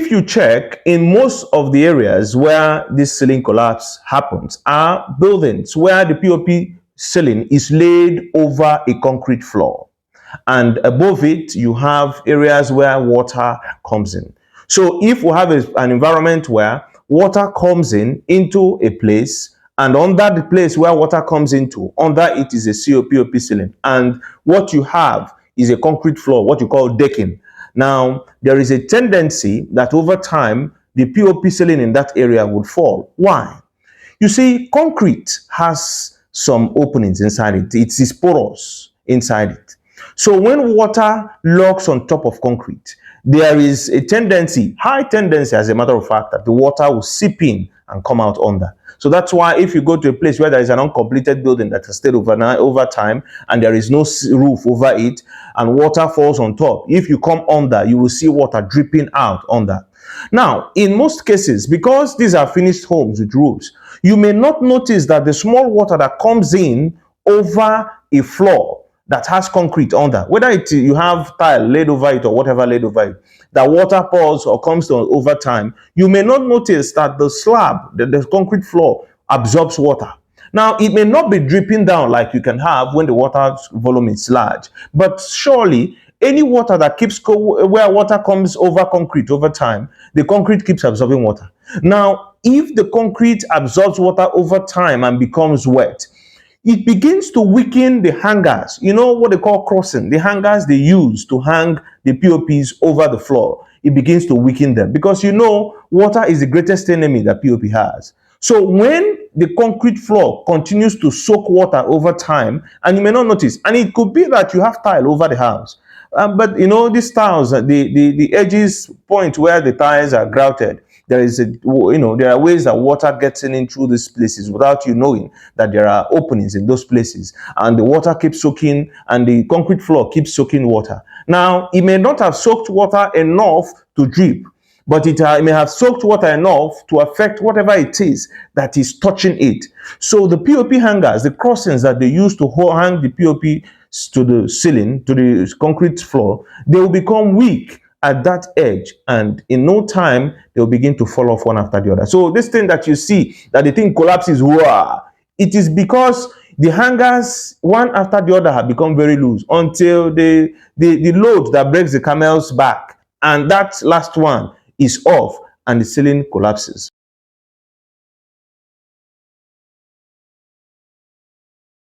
if you check, in most of the areas where this ceiling collapse happens are buildings where the POP ceiling is laid over a concrete floor, and above it you have areas where water comes in. So if we have an environment where water comes in into a place, and under the place where water comes into, under it is a POP ceiling, and what you have is a concrete floor, what you call decking. Now, there is a tendency that over time, the POP ceiling in that area would fall. Why? You see, concrete has some openings inside it. It is porous inside it. So when water locks on top of concrete, there is a tendency, high tendency as a matter of fact, that the water will seep in and come out under. So that's why if you go to a place where there is an uncompleted building that has stayed over time and there is no roof over it and water falls on top, if you come under, you will see water dripping out under. Now, in most cases, because these are finished homes with roofs, you may not notice that the small water that comes in over a floor that has concrete under, whether you have tile laid over it or whatever laid over it, that water pours or comes over time, you may not notice that the slab, the concrete floor, absorbs water. Now, it may not be dripping down like you can have when the water volume is large, but surely any water that where water comes over concrete over time, the concrete keeps absorbing water. Now, if the concrete absorbs water over time and becomes wet, it begins to weaken the hangers. You know what they call crossing, the hangers they use to hang the POPs over the floor. It begins to weaken them because water is the greatest enemy that POP has. So when the concrete floor continues to soak water over time, and you may not notice, and it could be that you have tile over the house, but these tiles, the edges point where the tiles are grouted. There are ways that water gets in through these places without you knowing that there are openings in those places, and the water keeps soaking, and the concrete floor keeps soaking water. Now, it may not have soaked water enough to drip, but it may have soaked water enough to affect whatever it is that is touching it. So the POP hangers, the crossings that they use to hang the POP to the ceiling, to the concrete floor, they will become weak at that edge, and in no time they'll begin to fall off one after the other. So this thing that you see, that the thing collapses, it is because the hangers one after the other have become very loose until the load that breaks the camel's back, and that last one is off and the ceiling collapses.